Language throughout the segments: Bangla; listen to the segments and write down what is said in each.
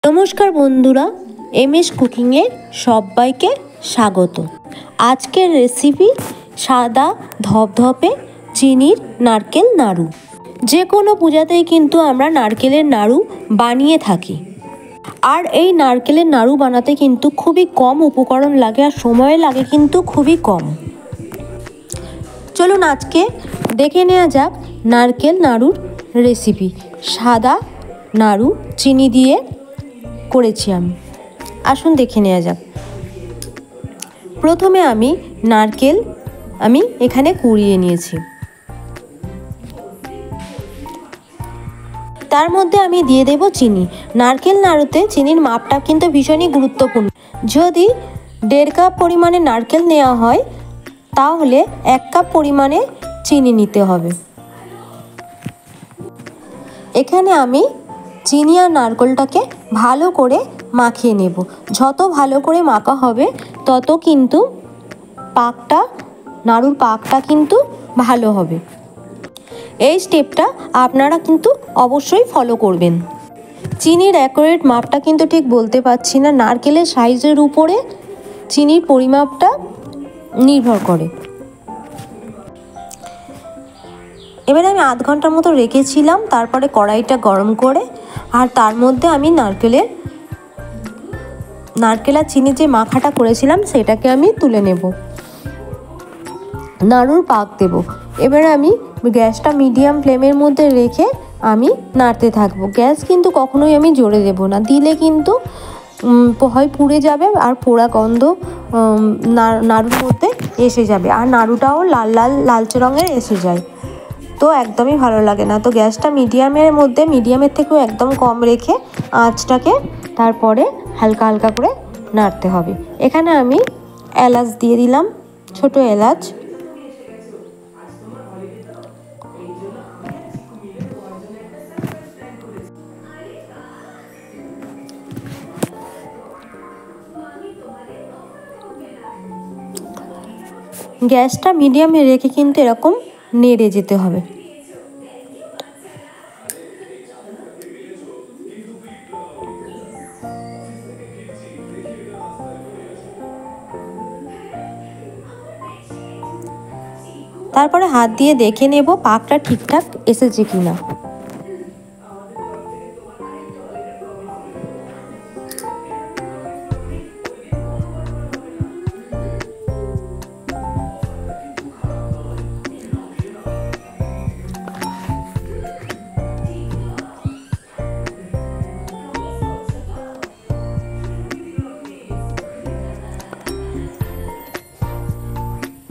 নমস্কার বন্ধুরা, এমএস কুকিংয়ে সবাইকে স্বাগত। আজকের রেসিপি সাদা ধপধপে চিনির নারকেল নাড়ু। যে কোনো পূজাতেই কিন্তু আমরা নারকেলের নাড়ু বানিয়ে থাকি। আর এই নারকেলের নাড়ু বানাতে কিন্তু খুবই কম উপকরণ লাগে আর সময় লাগে কিন্তু খুবই কম। চলুন আজকে দেখে নেওয়া যাক নারকেল নাড়ুর রেসিপি। সাদা নাড়ু চিনি দিয়ে করেছি আমি। আসুন দেখে নেওয়া যাক। প্রথমে আমি নারকেল এখানে কুড়িয়ে নিয়েছি। তার মধ্যে আমি দিয়ে দেব চিনি। নারকেল নাড়ুতে চিনির মাপটা কিন্তু ভীষণই গুরুত্বপূর্ণ। যদি 1.5 কাপ পরিমাণে নারকেল নেওয়া হয় তাহলে 1 কাপ পরিমাণে চিনি নিতে হবে। এখানে আমি চিনি আর নারকেলটাকে ভালো করে মাখিয়ে নেব। যত ভালো করে মাখা হবে তত কিন্তু নাড়ুর পাকটা কিন্তু ভালো হবে। এই স্টেপটা আপনারা কিন্তু অবশ্যই ফলো করবেন। চিনির অ্যাকুরেট মাপটা কিন্তু ঠিক বলতে পারছি না, নারকেলের সাইজের উপরে চিনির পরিমাপটা নির্ভর করে। এবারে আমি আধ ঘন্টার মতো রেখেছিলাম। তারপরে কড়াইটা গরম করে আর তার মধ্যে আমি নারকেল আর চিনি যে মাখাটা করেছিলাম সেটাকে আমি তুলে নেব। নাড়ুর পাক দেব। এবারে আমি গ্যাসটা মিডিয়াম ফ্লেমের মধ্যে রেখে আমি নাড়তে থাকবো। গ্যাস কিন্তু কখনোই আমি জোরে দেব না, দিলে কিন্তু হয় পুড়ে যাবে আর পোড়া গন্ধ নাড়ুর মধ্যে এসে যাবে আর নাড়ুটাও লালচে রঙের এসে যায়, তো একদমই ভালো লাগে না। তো গ্যাসটা মিডিয়ামের থেকেও একদম কম রেখে আঁচটাকে তারপরে হালকা হালকা করে নাড়তে হবে। এখানে আমি এলাচ দিয়ে দিলাম, ছোট এলাচ। গ্যাসটা মিডিয়ামে রেখে কিন্তু এরকম নেড়ে যেতে হবে। তারপরে হাত দিয়ে দেখে নেব পাকটা ঠিকঠাক এসেছে কিনা।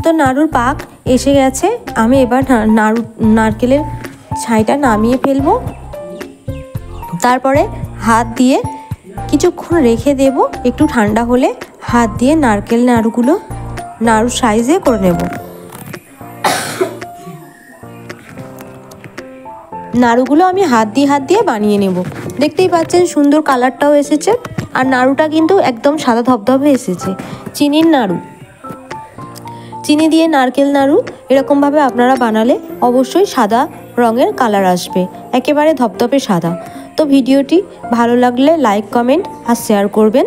তো নাড়ুর পাক এসে গেছে। আমি এবার নারকেলের ছাইটা নামিয়ে ফেলবো। তারপরে হাত দিয়ে কিছুক্ষণ রেখে দেব, একটু ঠান্ডা হলে হাত দিয়ে নারকেল নাড়ুর সাইজে করে নেব। নাড়ুগুলো আমি হাত দিয়ে বানিয়ে নেব। দেখতেই পাচ্ছেন সুন্দর কালারটাও এসেছে আর নাড়ুটা কিন্তু একদম সাদা ধবধবে এসেছে। চিনি দিয়ে নারকেল নাড়ু এরকমভাবে আপনারা বানালে অবশ্যই সাদা রঙের কালার আসবে, একেবারে ধপধপে সাদা। তো ভিডিওটি ভালো লাগলে লাইক, কমেন্ট আর শেয়ার করবেন।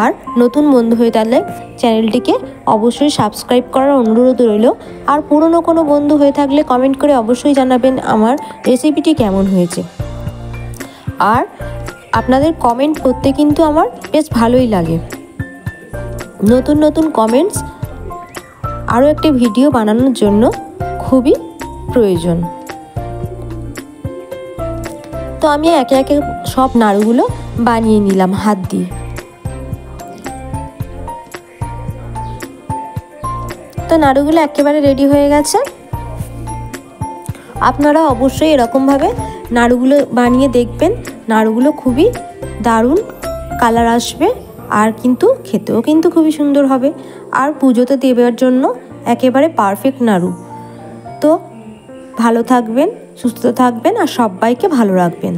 আর নতুন বন্ধু হয়ে থাকলে চ্যানেলটিকে অবশ্যই সাবস্ক্রাইব করার অনুরোধ রইল। আর পুরনো কোনো বন্ধু হয়ে থাকলে কমেন্ট করে অবশ্যই জানাবেন আমার রেসিপিটি কেমন হয়েছে। আর আপনাদের কমেন্ট করতে কিন্তু আমার বেশ ভালোই লাগে। নতুন কমেন্টস আরও একটি ভিডিও বানানোর জন্য খুবই প্রয়োজন। তো আমি একে একে সব নাড়ুগুলো বানিয়ে নিলাম হাত দিয়ে। তো নাড়ুগুলো একেবারে রেডি হয়ে গেছে। আপনারা অবশ্যই এরকমভাবে নাড়ুগুলো বানিয়ে দেখবেন। নাড়ুগুলো খুবই দারুণ কালার আসবে আর কিন্তু খেতেও কিন্তু খুবই সুন্দর হবে। আর পুজোতে দেওয়ার জন্য একেবারে পারফেক্ট নাড়ু। তো ভালো থাকবেন, সুস্থ থাকবেন আর সবাইকে ভালো রাখবেন।